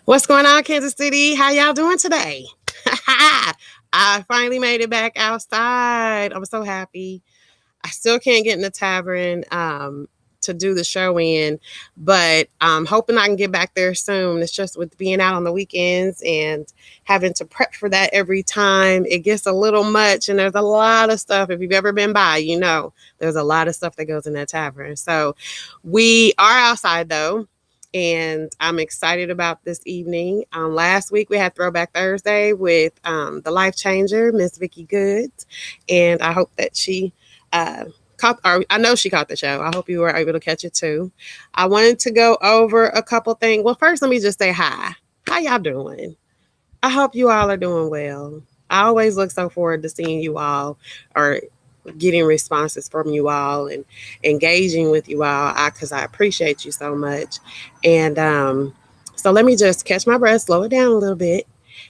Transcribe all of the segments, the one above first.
What's going on, Kansas City? How y'all doing today? I finally made it back outside. I'm so happy. I still can't get in the tavern to do the show in, but I'm hoping I can get back there soon. It's just with being out on the weekends and having to prep for that every time, it gets a little much. And there's a lot of stuff. If you've ever been by, you know, there's a lot of stuff that goes in that tavern. So we are outside though. And I'm excited about this evening. Last week we had Throwback Thursday with the life changer, Miss Vicky Goods, and I hope that she or I know she caught the show. I hope you were able to catch it too. I wanted to go over a couple things. Well, first, let me just say hi. How y'all doing? I hope you all are doing well. I always look so forward to seeing you all or getting responses from you all and engaging with you all because I appreciate you so much. And so let me just catch my breath, slow it down a little bit,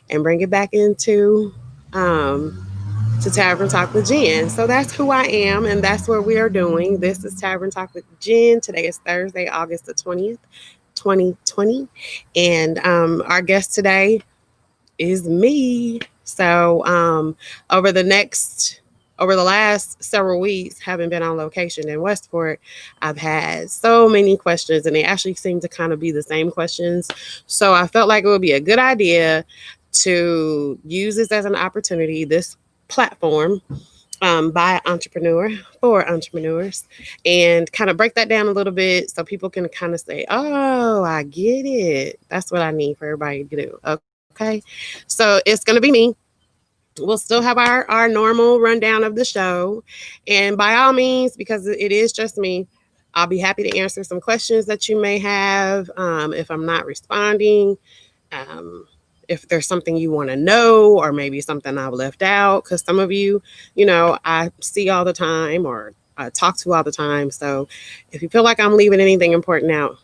and bring it back into um, to Tavern Talk with Jen. So that's who I am, and that's what we are doing. This is Tavern Talk with Jen. Today is Thursday, August the 20th, 2020. And our guest today is me. So over the last several weeks, having been on location in Westport, I've had so many questions, and they actually seem to kind of be the same questions. So I felt like it would be a good idea to use this as an opportunity, this platform by entrepreneur for entrepreneurs, and kind of break that down a little bit so people can kind of say, oh, I get it. That's what I need for everybody to do. Okay. So it's going to be me. We'll still have our normal rundown of the show. And by all means, because it is just me, I'll be happy to answer some questions that you may have if I'm not responding. Um, if there's something you want to know, or maybe something I've left out, because some of you, you know, I see all the time or I talk to all the time. So if you feel like I'm leaving anything important out,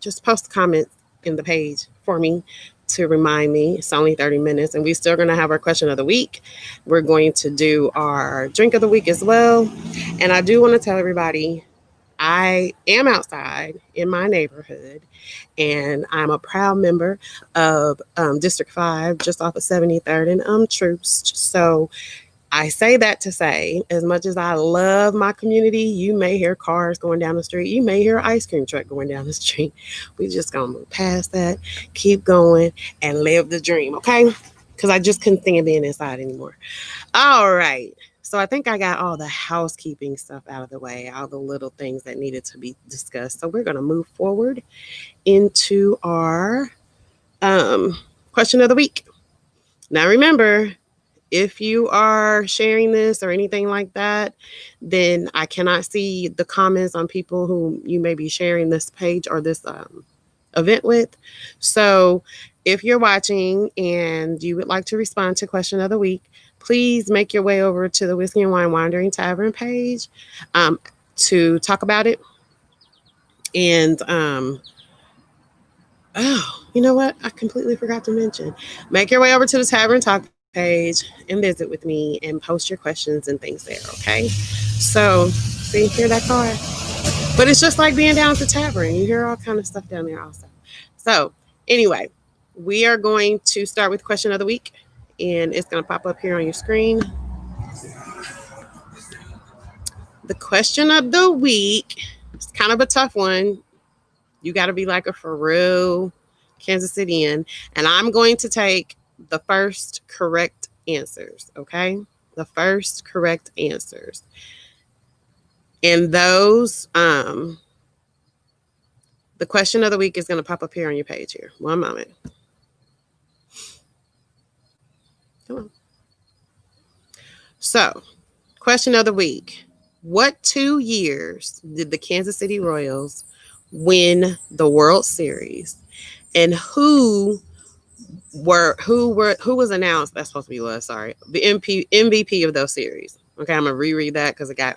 just post a comment in the page for me to remind me. It's only 30 minutes, and we're still going to have our question of the week. We're going to do our drink of the week as well. And I do want to tell everybody I am outside in my neighborhood, and I'm a proud member of District 5, just off of 73rd and Troost. So I say that to say, as much as I love my community, you may hear cars going down the street. You may hear an ice cream truck going down the street. We just gonna move past that, keep going, and live the dream, okay? Because I just couldn't think of being inside anymore. All right. So I think I got all the housekeeping stuff out of the way, all the little things that needed to be discussed. So we're gonna move forward into our um, question of the week. Now remember, if you are sharing this or anything like that, then I cannot see the comments on people who you may be sharing this page or this event with. So if you're watching and you would like to respond to question of the week, please make your way over to the Whiskey and Wine Wandering Tavern page to talk about it. And oh, you know what? I completely forgot to mention. Make your way over to the Tavern Talk page and visit with me and post your questions and things there, okay? So, see, hear that car? But it's just like being down at the tavern. You hear all kind of stuff down there also. So, anyway, we are going to start with question of the week, and it's going to pop up here on your screen. The question of the week is kind of a tough one. You got to be like a for real Kansas Cityan. And I'm going to take the first correct answers, okay? The first correct answers. And those, the question of the week is going to pop up here on your page here. One moment. Come on. So, question of the week. What 2 years did the Kansas City Royals win the World Series? And who was announced? That's supposed to be sorry, the MVP of those series. Okay, I'm gonna reread that because it got.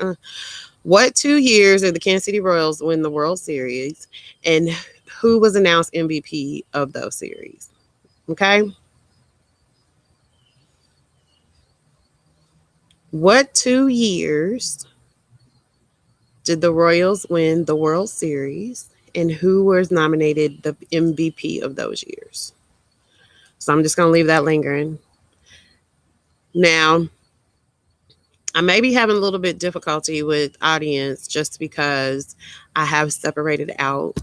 What 2 years did the Kansas City Royals win the World Series, and who was announced MVP of those series? Okay. What 2 years did the Royals win the World Series, and who was nominated the MVP of those years? So I'm just going to leave that lingering. Now, I may be having a little bit difficulty with audience just because I have separated out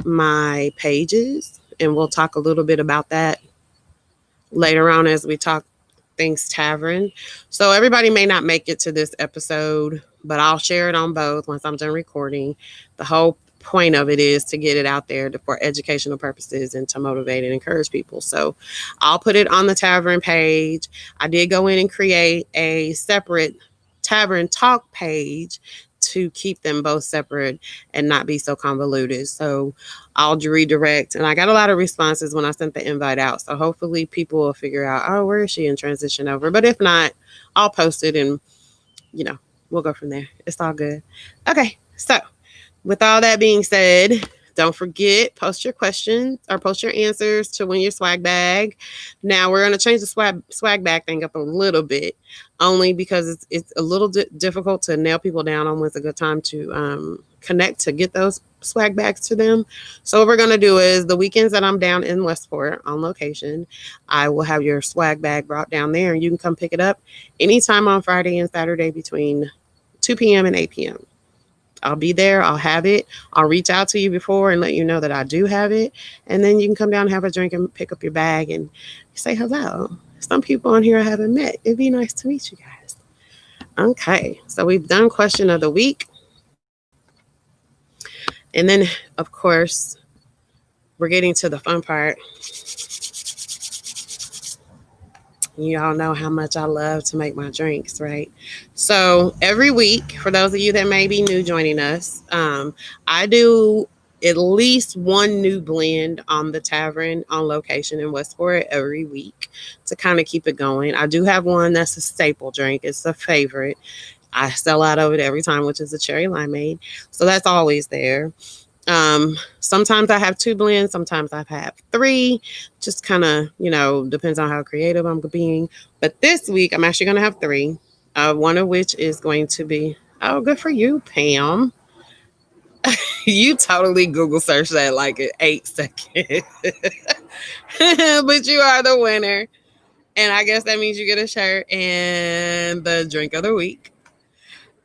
my pages, and we'll talk a little bit about that later on as we talk things tavern. So everybody may not make it to this episode, but I'll share it on both once I'm done recording. The whole point of it is to get it out there for educational purposes and to motivate and encourage people. So I'll put it on the tavern page. I did go in and create a separate tavern talk page to keep them both separate and not be so convoluted. So I'll redirect. And I got a lot of responses when I sent the invite out. So hopefully people will figure out, oh, where is she, and transition over. But if not, I'll post it and, we'll go from there. It's all good. Okay. So with all that being said, don't forget, post your questions or post your answers to win your swag bag. Now we're going to change the swag bag thing up a little bit, only because it's a little difficult to nail people down on when's a good time to connect to get those swag bags to them. So what we're going to do is the weekends that I'm down in Westport on location, I will have your swag bag brought down there, and you can come pick it up anytime on Friday and Saturday between 2 p.m. and 8 p.m. I'll be there. I'll have it. I'll reach out to you before and let you know that I do have it. And then you can come down and have a drink and pick up your bag and say hello. Some people on here I haven't met. It'd be nice to meet you guys. Okay. So we've done question of the week. And then, of course, we're getting to the fun part. You all know how much I love to make my drinks, right? So every week, for those of you that may be new joining us, I do at least one new blend on the tavern on location in Westport every week to kind of keep it going. I do have one that's a staple drink. It's a favorite. I sell out of it every time, which is a cherry limeade. So that's always there. Sometimes I have two blends, sometimes I have three, just kind of, depends on how creative I'm being. But this week I'm actually going to have three, one of which is going to be, oh, good for you, Pam. You totally Google search that like in 8 seconds. But you are the winner. And I guess that means you get a shirt and the drink of the week.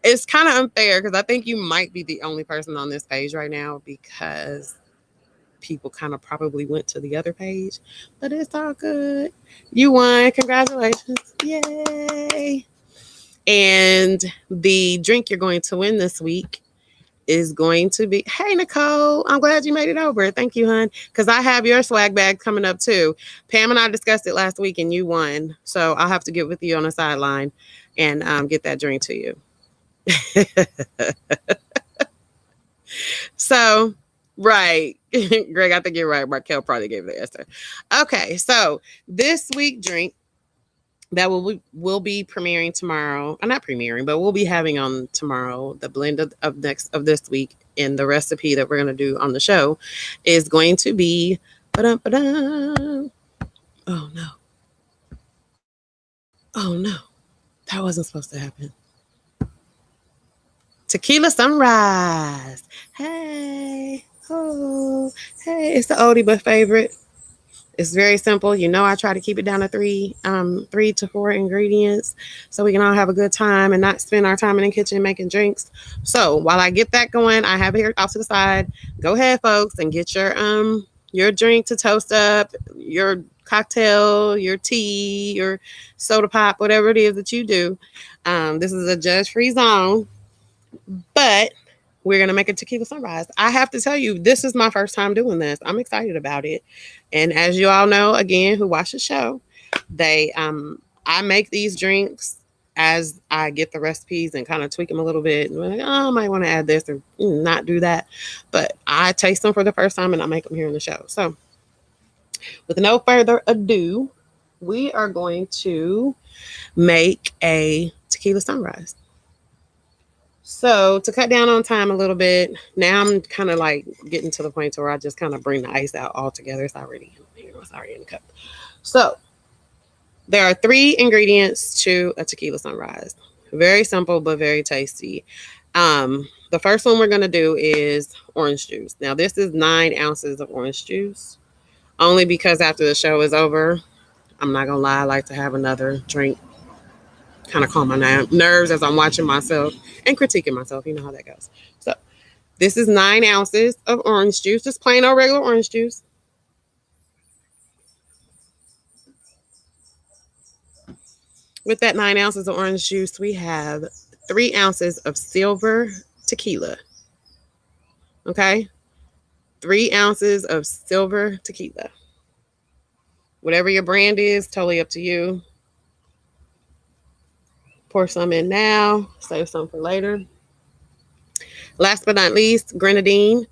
It's kind of unfair because I think you might be the only person on this page right now because people kind of probably went to the other page, but it's all good. You won. Congratulations. Yay. And the drink you're going to win this week is going to be, hey, Nicole, I'm glad you made it over. Thank you, hon, because I have your swag bag coming up too. Pam and I discussed it last week and you won. So I'll have to get with you on the sideline and get that drink to you. So, right. Greg, I think you're right. Markel probably gave the answer. Okay, so this week drink that will be premiering tomorrow. Not premiering, but we'll be having on tomorrow the blend of this week, and the recipe that we're going to do on the show is going to be oh no. Oh no. That wasn't supposed to happen. Tequila Sunrise. Hey. Oh, hey. It's the oldie but favorite. It's very simple. I try to keep it down to 3 to 4 ingredients so we can all have a good time and not spend our time in the kitchen making drinks. So while I get that going, I have it here off to the side. Go ahead, folks, and get your drink to toast up, your cocktail, your tea, your soda pop, whatever it is that you do. This is a judge-free zone, but we're going to make a tequila sunrise. I have to tell you, this is my first time doing this. I'm excited about it. And as you all know, again, who watch the show, I make these drinks as I get the recipes and kind of tweak them a little bit. And we're like, oh, I might want to add this or not do that. But I taste them for the first time and I make them here in the show. So with no further ado, we are going to make a tequila sunrise. So to cut down on time a little bit, now I'm kind of like getting to the point where I just kind of bring the ice out all together. It's already in the cup. So there are 3 ingredients to a tequila sunrise. Very simple, but very tasty. The first one we're going to do is orange juice. Now this is 9 ounces of orange juice. only because after the show is over, I'm not gonna lie, I like to have another drink, kind of calm my nerves as I'm watching myself and critiquing myself. You know how that goes. So this is 9 ounces of orange juice, just plain old regular orange juice. With that 9 ounces of orange juice, we have 3 ounces of silver tequila. Okay, 3 ounces of silver tequila. Whatever your brand is, totally up to you. Pour some in now, save some for later. Last but not least, grenadine.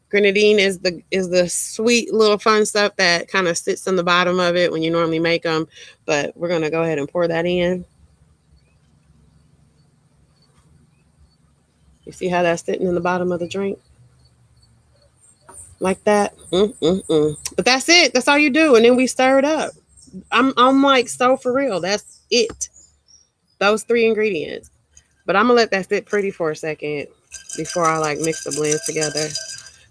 Grenadine is the sweet little fun stuff that kind of sits in the bottom of it when you normally make them, but we're gonna go ahead and pour that in. You see how that's sitting in the bottom of the drink? Like that. But that's it. That's all you do. And then we stir it up. I'm like so for real. That's it. Those 3 ingredients. But I'm gonna let that sit pretty for a second before I like mix the blends together.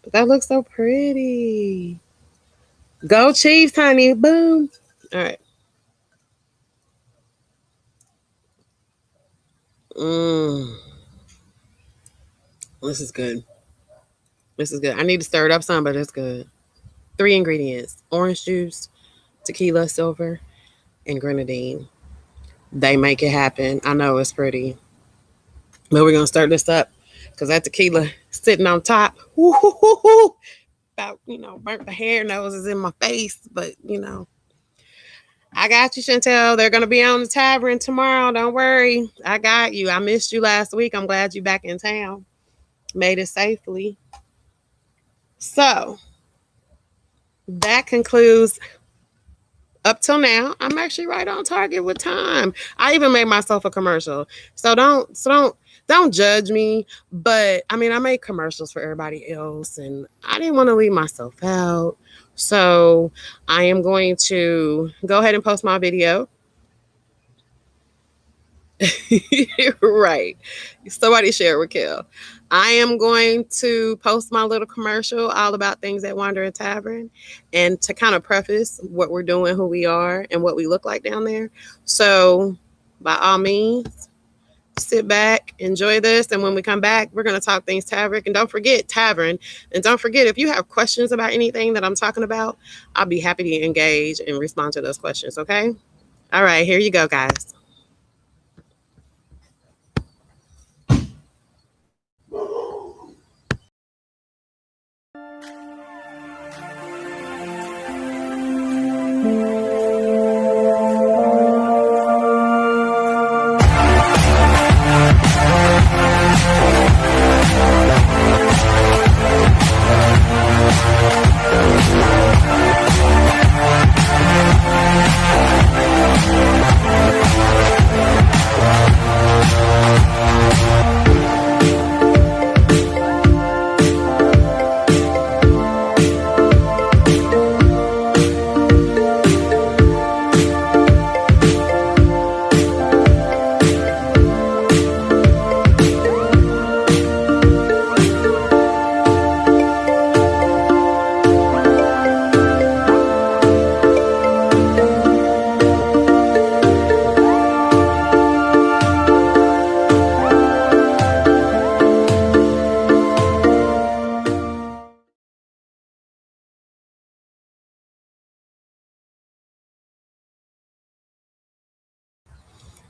But that looks so pretty. Go Chiefs, honey. Boom. All right. Mmm. This is good. This is good. I need to stir it up some, but it's good. 3 ingredients: orange juice, tequila, silver, and grenadine. They make it happen. I know it's pretty. But we're gonna stir this up because that tequila sitting on top. Woo-hoo-hoo-hoo, about burnt the hair noses in my face, but I got you, Chantel. They're gonna be on the tavern tomorrow. Don't worry, I got you. I missed you last week. I'm glad you back in town. Made it safely. So that concludes up till now. I'm actually right on target with time. I even made myself a commercial. So don't judge me. But I mean, I make commercials for everybody else, and I didn't want to leave myself out. So I am going to go ahead and post my video. Right. Somebody share with Kel. I am going to post my little commercial all about things at Wandering Tavern and to kind of preface what we're doing, who we are, and what we look like down there. So, by all means, sit back, enjoy this. And when we come back, we're going to talk things Tavern. And don't forget, Tavern. And don't forget, if you have questions about anything that I'm talking about, I'll be happy to engage and respond to those questions. Okay? All right, here you go, guys.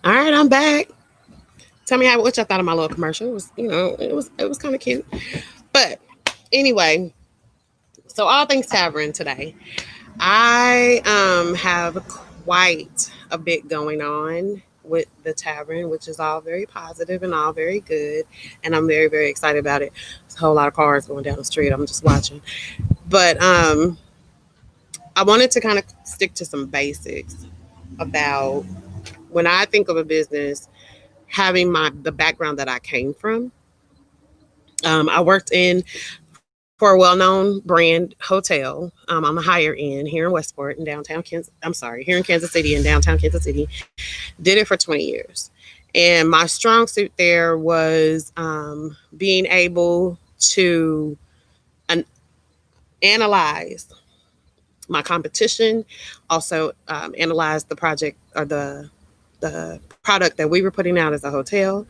All right, I'm back. Tell me what y'all thought of my little commercial. It was, it was kind of cute. But anyway, so all things Tavern today. I have quite a bit going on with the tavern, which is all very positive and all very good, and I'm very very excited about it. There's a whole lot of cars going down the street. I'm just watching, but I wanted to kind of stick to some basics about when I think of a business, having the background that I came from. I worked in for a well-known brand hotel on the higher end here in Westport in downtown Kansas. I'm sorry, here in Kansas City, in downtown Kansas City. Did it for 20 years, and my strong suit there was being able to analyze my competition also analyzed the project or the product that we were putting out as a hotel.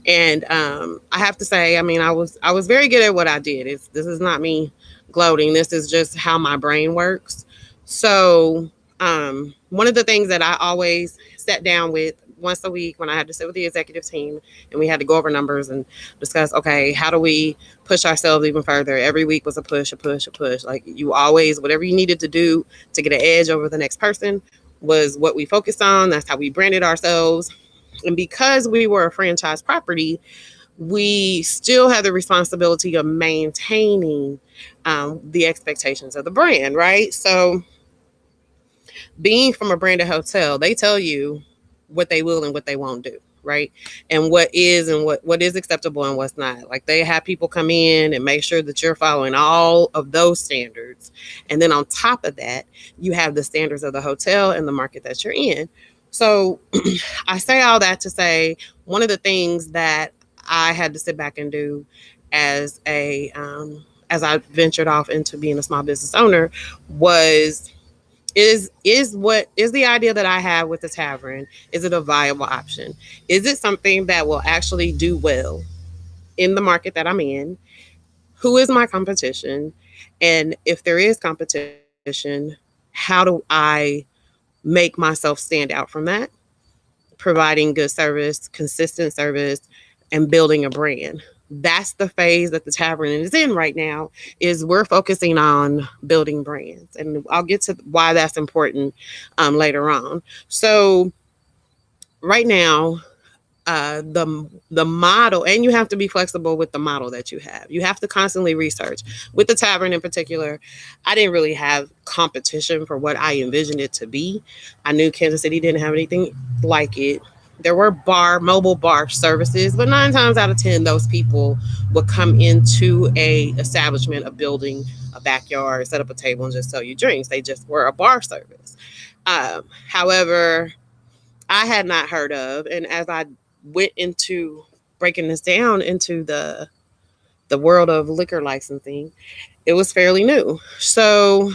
And I have to say, I mean, I was very good at what I did. This is not me gloating. This is just how my brain works. So one of the things that I always sat down with once a week when I had to sit with the executive team and we had to go over numbers and discuss, okay, how do we push ourselves even further? Every week was a push, a push, a push. Like you always, whatever you needed to do to get an edge over the next person was what we focused on. That's how we branded ourselves. And because we were a franchise property, we still have the responsibility of maintaining the expectations of the brand, right? So, being from a branded hotel, they tell you what they will and what they won't do, right? And what is acceptable and what's not. Like they have people come in and make sure that you're following all of those standards. And then on top of that, you have the standards of the hotel and the market that you're in. So I say all that to say one of the things that I had to sit back and do as a as I ventured off into being a small business owner was is what is the idea that I have with the tavern? Is it a viable option? Is it something that will actually do well in the market that I'm in? Who is my competition? And if there is competition, how do I make myself stand out from that? Providing good service, consistent service, and building a brand. That's the phase that the tavern is in right now. Is we're focusing on building brands, and I'll get to why that's important later on. So right now, the model, and you have to be flexible with the model that you have. You have to constantly research. With the tavern in particular, I didn't really have competition for what I envisioned it to be. I knew Kansas City didn't have anything like it. There were mobile bar services, but 9 times out of 10, those people would come into a establishment, a building, a backyard, set up a table, and just sell you drinks. They just were a bar service. However, I had not heard of, and as I went into breaking this down into the world of liquor licensing, it was fairly new. So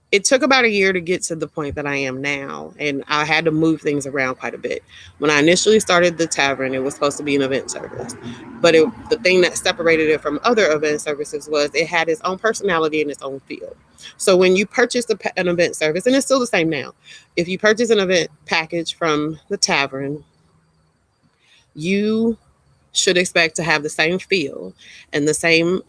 it took about a year to get to the point that I am now, and I had to move things around quite a bit. When I initially started the tavern, it was supposed to be an event service, but the thing that separated it from other event services was it had its own personality and its own feel. So when you purchase an event service, and it's still the same now, if you purchase an event package from the tavern, you should expect to have the same feel and the same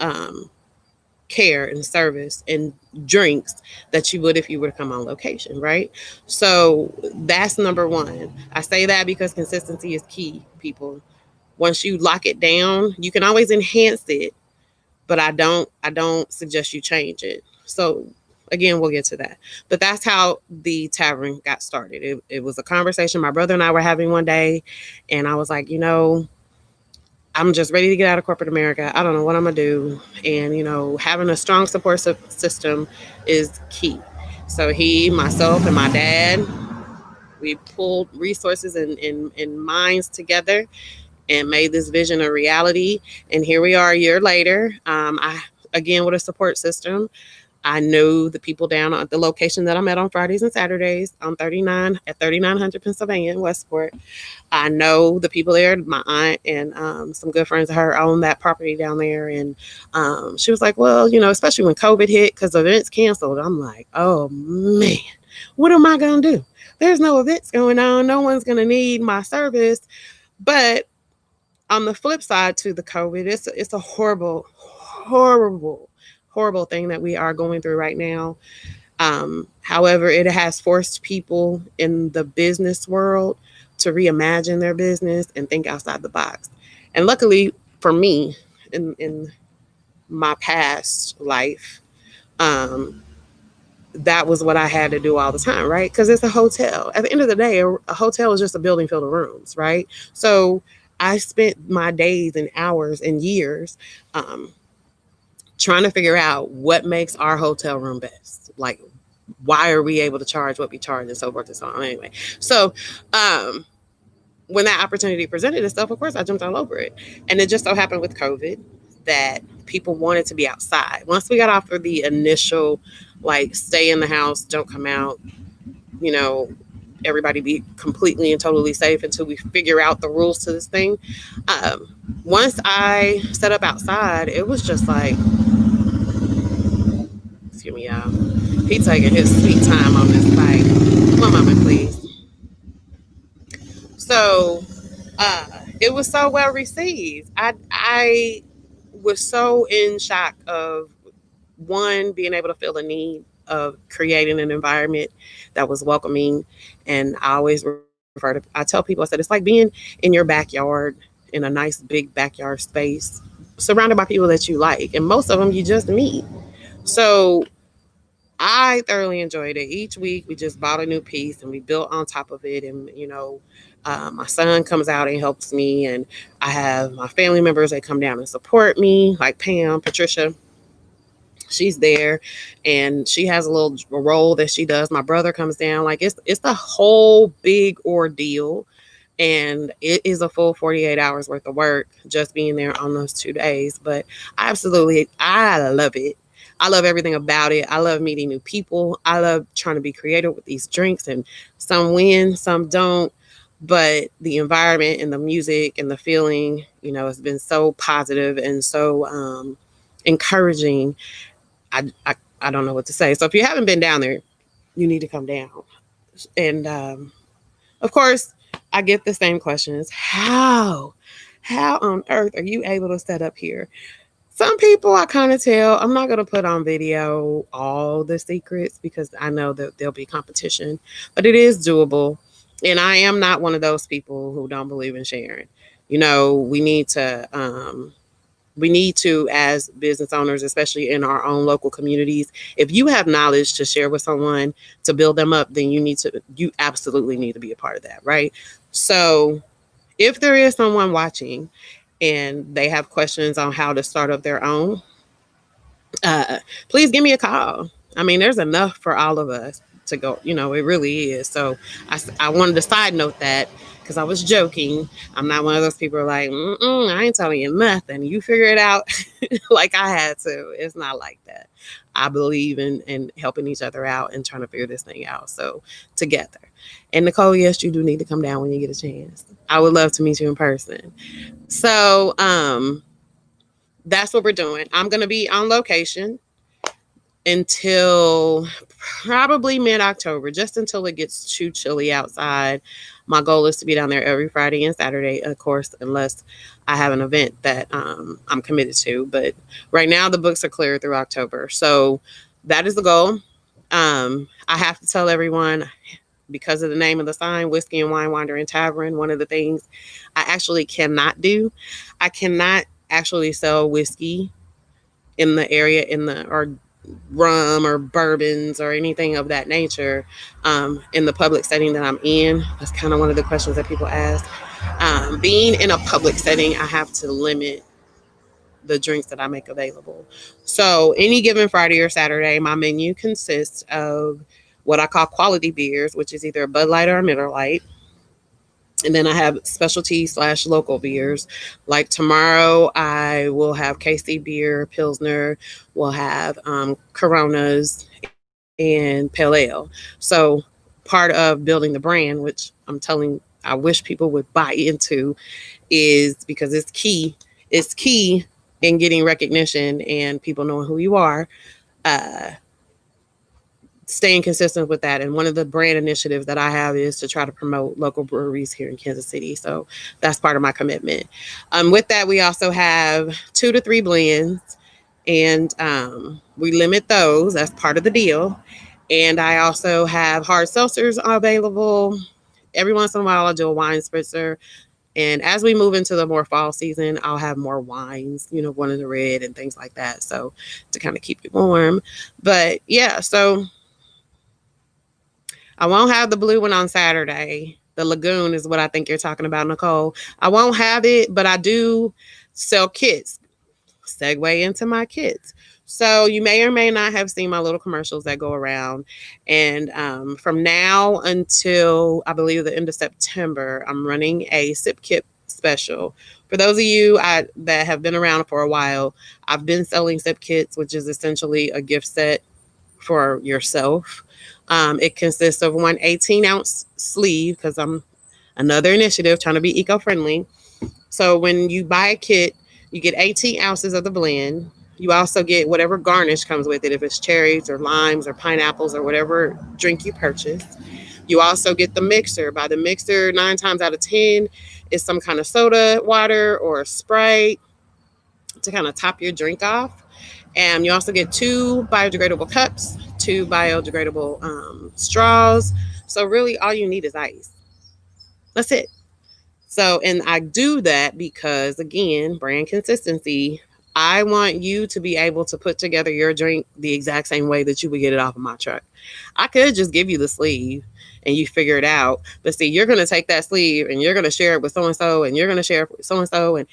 care and service and drinks that you would if you were to come on location, right? So that's number one. I say that because consistency is key, people. Once you lock it down, you can always enhance it, but I don't suggest you change it. So again, we'll get to that. But that's how the tavern got started. It was a conversation my brother and I were having one day, and I was like, I'm just ready to get out of corporate America. I don't know what I'm gonna do, and having a strong support system is key. So he, myself, and my dad, we pulled resources and minds together and made this vision a reality. And here we are a year later. I again with a support system. I know the people down at the location that I'm at on Fridays and Saturdays on 39 at 3900 Pennsylvania in Westport. I know the people there. My aunt and some good friends of her own that property down there. And she was like, well, especially when COVID hit, because events canceled. I'm like, oh, man, what am I going to do? There's no events going on. No one's going to need my service. But on the flip side to the COVID, it's a horrible, horrible, horrible thing that we are going through right now. However, it has forced people in the business world to reimagine their business and think outside the box. And luckily for me, in my past life, that was what I had to do all the time, right? Because it's a hotel. At the end of the day, a hotel is just a building filled of rooms, right? So I spent my days and hours and years trying to figure out what makes our hotel room best. Like, why are we able to charge what we charge and so forth and so on. Anyway, so when that opportunity presented itself, of course, I jumped all over it. And it just so happened with COVID that people wanted to be outside. Once we got off of the initial, like, stay in the house, don't come out, you know, everybody be completely and totally safe until we figure out the rules to this thing. Um, Once I set up outside, it was just like, excuse me, y'all. He taking his sweet time on this bike. One moment, please. So, it was so well received. I was so in shock of, one, being able to feel the need of creating an environment that was welcoming. And I always I tell people, I said, it's like being in your backyard, in a nice big backyard space, surrounded by people that you like. And most of them you just meet. So I thoroughly enjoyed it. Each week we just bought a new piece and we built on top of it. And, my son comes out and helps me. And I have my family members that come down and support me, like Pam, Patricia. She's there, and she has a little role that she does. My brother comes down. Like, it's the whole big ordeal, and it is a full 48 hours worth of work just being there on those 2 days. But I love it. I love everything about it. I love meeting new people. I love trying to be creative with these drinks, and some win, some don't. But the environment and the music and the feeling, has been so positive and so encouraging. I don't know what to say. So if you haven't been down there, you need to come down. And of course, I get the same questions. How on earth are you able to set up here? Some people I kind of tell. I'm not going to put on video all the secrets because I know that there'll be competition, but it is doable. And I am not one of those people who don't believe in sharing. We need to, as business owners, especially in our own local communities, if you have knowledge to share with someone to build them up, then you absolutely need to be a part of that, right? So if there is someone watching and they have questions on how to start up their own, uh, please give me a call. I mean, there's enough for all of us to go. It really is. So I wanted to side note that because I was joking. I'm not one of those people who are like, I ain't telling you nothing. You figure it out like I had to. It's not like that. I believe in helping each other out and trying to figure this thing out. So together. And Nicole, yes, you do need to come down when you get a chance. I would love to meet you in person. So that's what we're doing. I'm going to be on location until probably mid-October, just until it gets too chilly outside. My goal is to be down there every Friday and Saturday, of course, unless I have an event that I'm committed to. But right now, the books are clear through October. So that is the goal. I have to tell everyone, because of the name of the sign, Whiskey and Wine Wandering Tavern, one of the things I actually cannot do, I cannot actually sell whiskey in the area, or rum or bourbons or anything of that nature, in the public setting that I'm in. That's kind of one of the questions that people ask. Being in a public setting, I have to limit the drinks that I make available. So any given Friday or Saturday, my menu consists of what I call quality beers, which is either a Bud Light or a Miller Lite. And then I have specialty/local beers. Like tomorrow, I will have KC beer, Pilsner. We'll have Coronas and Pale Ale. So part of building the brand, which I wish people would buy into, is because it's key. It's key in getting recognition and people knowing who you are. Uh, Staying consistent with that. And one of the brand initiatives that I have is to try to promote local breweries here in Kansas City. So that's part of my commitment. With that, we also have 2 to 3 blends, and we limit those. That's part of the deal. And I also have hard seltzers available. Every once in a while, I'll do a wine spritzer. And as we move into the more fall season, I'll have more wines, one in the red and things like that. So to kind of keep it warm. But yeah, so I won't have the blue one on Saturday. The Lagoon is what I think you're talking about, Nicole. I won't have it, but I do sell kits. Segue into my kits. So you may or may not have seen my little commercials that go around. And from now until I believe the end of September, I'm running a sip kit special. For those of you that have been around for a while, I've been selling sip kits, which is essentially a gift set for yourself. It consists of one 18-ounce sleeve, because I'm another initiative trying to be eco-friendly. So when you buy a kit, you get 18 ounces of the blend. You also get whatever garnish comes with it, if it's cherries or limes or pineapples or whatever drink you purchase. You also get the mixer. By the mixer, 9 times out of 10, is some kind of soda water or Sprite to kind of top your drink off. And you also get 2 biodegradable cups, 2 biodegradable straws. So really, all you need is ice. That's it. So, and I do that because, again, brand consistency. I want you to be able to put together your drink the exact same way that you would get it off of my truck. I could just give you the sleeve and you figure it out. But see, you're going to take that sleeve and you're going to share it with so and so, and you're going to share it with so and so, and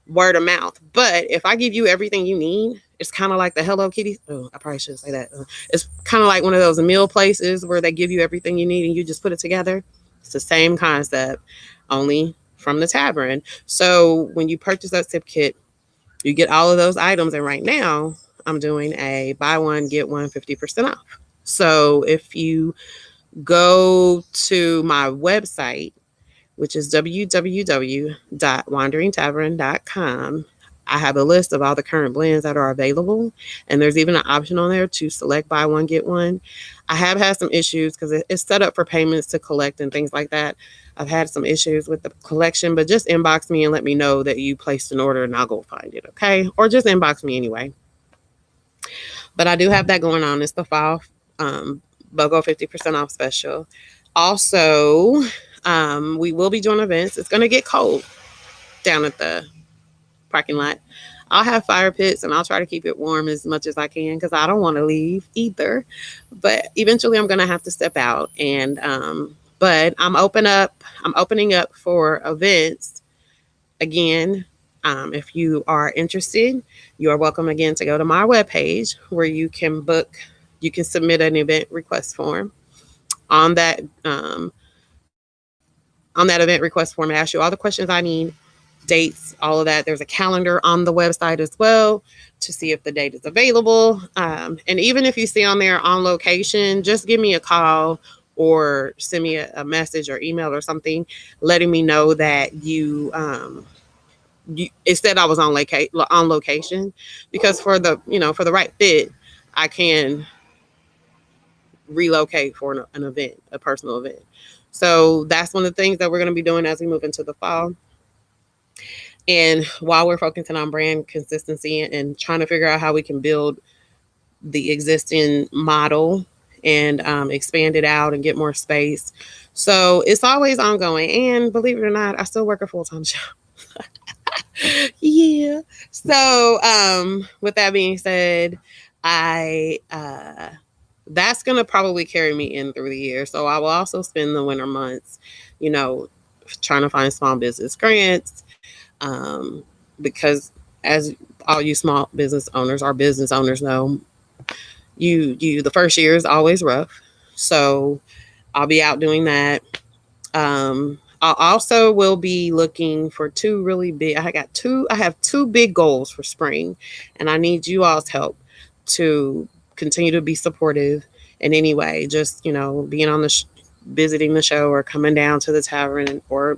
word of mouth. But if I give you everything you need, it's kind of like the Hello Kitty. Oh, I probably shouldn't say that. It's kind of like one of those meal places where they give you everything you need and you just put it together. It's the same concept, only from the tavern. So when you purchase that sip kit, you get all of those items. And right now, I'm doing a buy one, get one 50% off. So if you go to my website, which is www.wanderingtavern.com, I have a list of all the current blends that are available. And there's even an option on there to select buy one, get one. I have had some issues because it's set up for payments to collect and things like that. I've had some issues with the collection, but just inbox me and let me know that you placed an order and I'll go find it, okay? Or just inbox me anyway. But I do have that going on. It's the fall BOGO 50% off special. Also, we will be doing events. It's going to get cold down at the parking lot. I'll have fire pits and I'll try to keep it warm as much as I can because I don't want to leave either. But eventually I'm going to have to step out. And but I'm opening up for events again. If you are interested, you are welcome again to go to my webpage where you can submit an event request form. On that event request form, it asks you all the questions I need, dates, all of that. There's a calendar on the website as well to see if the date is available. And even if you see on there on location, just give me a call or send me a message or email or something letting me know that it said I was on location, because for the right fit, I can relocate for an event, a personal event. So that's one of the things that we're going to be doing as we move into the fall. And while we're focusing on brand consistency and trying to figure out how we can build the existing model and expand it out and get more space. So it's always ongoing. And believe it or not, I still work a full-time job. Yeah. So with that being said, that's going to probably carry me in through the year. So I will also spend the winter months, trying to find small business grants, because as all you small business owners or business owners know, the first year is always rough. So I'll be out doing that. I also will be looking for I have two big goals for spring, and I need you all's help to continue to be supportive in any way. Just, being on visiting the show or coming down to the tavern or,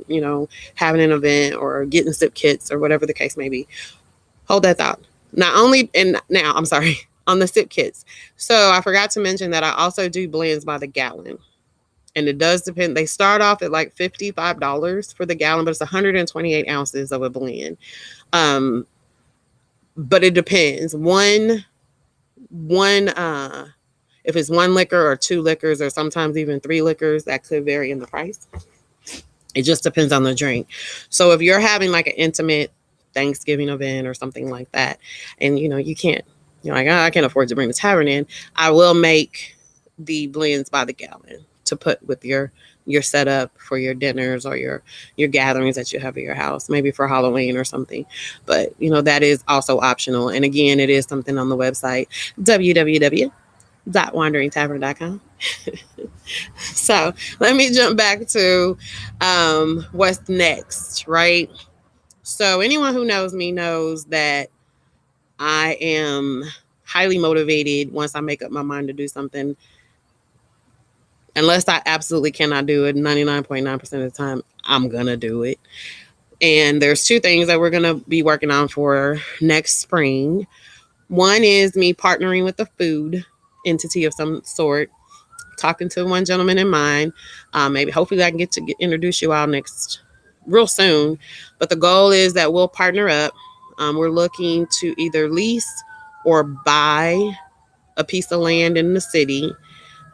having an event or getting sip kits or whatever the case may be. Hold that thought. I'm sorry, on the sip kits. So I forgot to mention that I also do blends by the gallon. And it does depend. They start off at like $55 for the gallon, but it's 128 ounces of a blend. But it depends. If it's one liquor or two liquors or sometimes even three liquors, that could vary in the price. It just depends on the drink. So if you're having like an intimate Thanksgiving event or something like that, and you can't, you're like, I can't afford to bring the tavern in, I will make the blends by the gallon to put with your setup for your dinners or your gatherings that you have at your house, maybe for Halloween or something. But that is also optional. And again, it is something on the website, www.wanderingtavern.com. So let me jump back to what's next, right? So anyone who knows me knows that I am highly motivated once I make up my mind to do something. Unless I absolutely cannot do it, 99.9% of the time, I'm going to do it. And there's two things that we're going to be working on for next spring. One is me partnering with a food entity of some sort, talking to one gentleman in mind. Maybe hopefully I can introduce you all next real soon. But the goal is that we'll partner up. We're looking to either lease or buy a piece of land in the city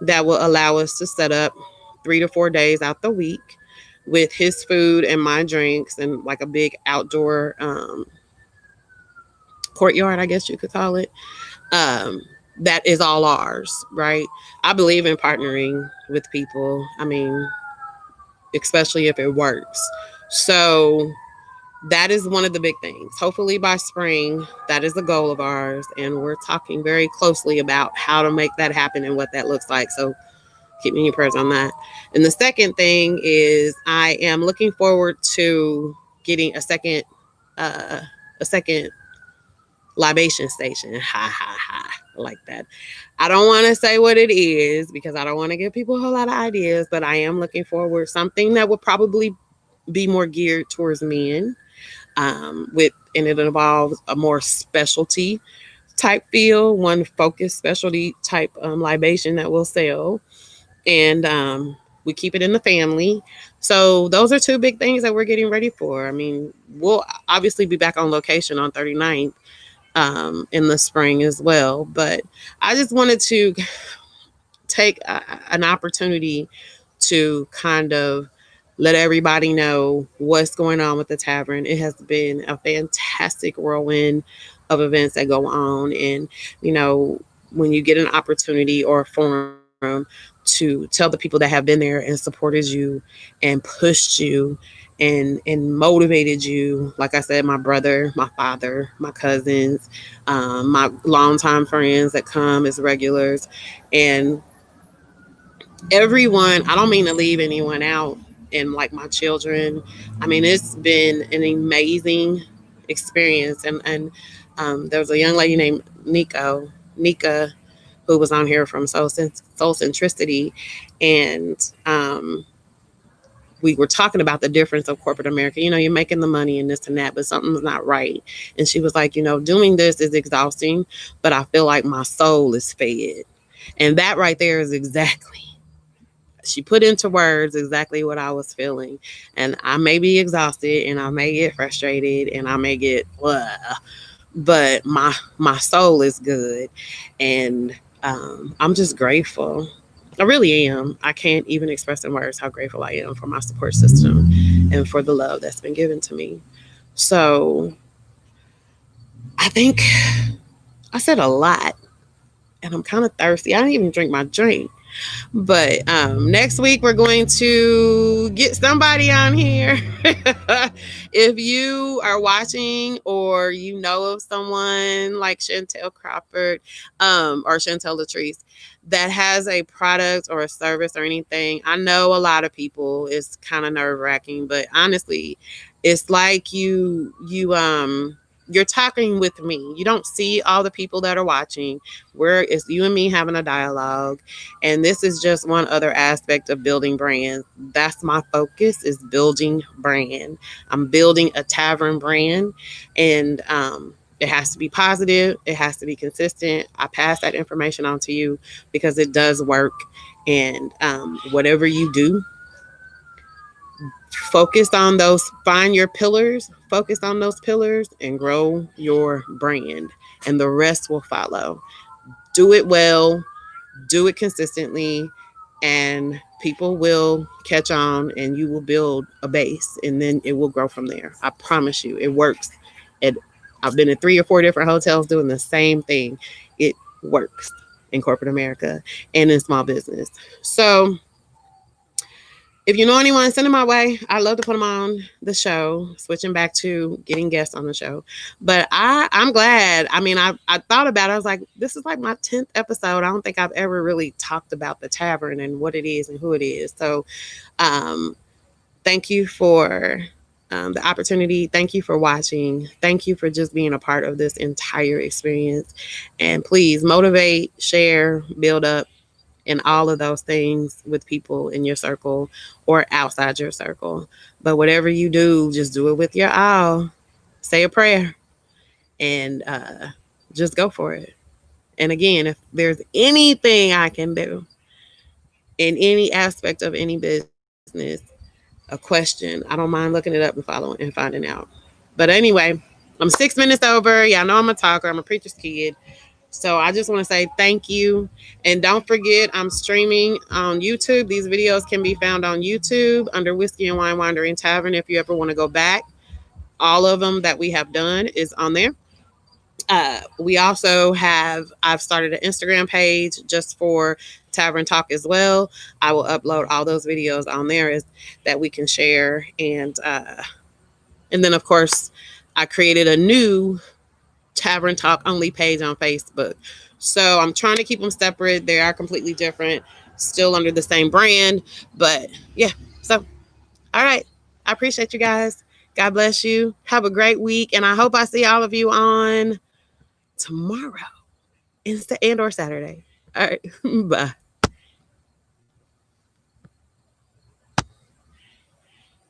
that will allow us to set up 3 to 4 days out the week with his food and my drinks and like a big outdoor courtyard, I guess you could call it. Um, that is all ours, right? I believe in partnering with people. I mean, especially if it works. So that is one of the big things. Hopefully by spring, that is a goal of ours. And we're talking very closely about how to make that happen and what that looks like. So keep me in your prayers on that. And the second thing is I am looking forward to getting uh, a second libation station. Ha ha ha. I like that. I don't want to say what it is because I don't want to give people a whole lot of ideas, but I am looking forward something that would probably be more geared towards men. And it involves a more specialty type feel, one focused specialty type libation that we'll sell, and we keep it in the family. So those are two big things that we're getting ready for. I mean, we'll obviously be back on location on 39th in the spring as well. But I just wanted to take an opportunity to kind of let everybody know what's going on with the tavern. It has been a fantastic whirlwind of events that go on. And, you know, when you get an opportunity or a forum to tell the people that have been there and supported you and pushed you and motivated you, like I said, my brother, my father, my cousins, my longtime friends that come as regulars, and everyone. I don't mean to leave anyone out, and like my children. I mean, it's been an amazing experience. And there was a young lady named Nika, who was on here from Soul Centricity, and we were talking about the difference of corporate America. You know, you're making the money and this and that, but something's not right. And she was like, you know, doing this is exhausting, but I feel like my soul is fed. And that right there is exactly, she put into words exactly what I was feeling. And I may be exhausted and I may get frustrated and I may get blah, but my soul is good. And I'm just grateful. I really am. I can't even express in words how grateful I am for my support system and for the love that's been given to me. So I think I said a lot, and I'm kind of thirsty. I didn't even drink my drink. But next week we're going to get somebody on here. If you are watching or you know of someone like Chantel Crawford or Chantel Latrice that has a product or a service or anything, I know a lot of people, it's kind of nerve wracking, but honestly, it's like you're talking with me. You don't see all the people that are watching. It's you and me having a dialogue. And this is just one other aspect of building brands. That's my focus, is building brand. I'm building a tavern brand, and it has to be positive. It has to be consistent. I pass that information on to you because it does work. And whatever you do, focus on those, find your pillars, focus on those pillars, and grow your brand. And the rest will follow. Do it well, do it consistently, and people will catch on and you will build a base and then it will grow from there. I promise you, it works. It, I've been in 3 or 4 different hotels doing the same thing. It works in corporate America and in small business. So If you know anyone, send them my way. I'd love to put them on the show, switching back to getting guests on the show. But I'm glad. I mean, I thought about it. I was like, this is like my 10th episode. I don't think I've ever really talked about the tavern and what it is and who it is. So um, thank you for the opportunity. Thank you for watching. Thank you for just being a part of this entire experience. And please motivate, share, build up, and all of those things with people in your circle or outside your circle. But whatever you do, just do it with your all. Say a prayer and just go for it. And again, if there's anything I can do in any aspect of any business, a question, I don't mind looking it up and following and finding out. But anyway, I'm 6 minutes over. Y'all know I'm a talker. I'm a preacher's kid. So I just want to say thank you. And don't forget, I'm streaming on YouTube. These videos can be found on YouTube under Whiskey and Wine Wandering Tavern. If you ever want to go back, all of them that we have done is on there. We also I've started an Instagram page just for Tavern Talk as well. I will upload all those videos on there that we can share. And then, of course, I created a new Tavern Talk only page on Facebook. So I'm trying to keep them separate. They are completely different, still under the same brand. But yeah, so all right. I appreciate you guys. God bless you. Have a great week. And I hope I see all of you on tomorrow and or Saturday. All right. Bye.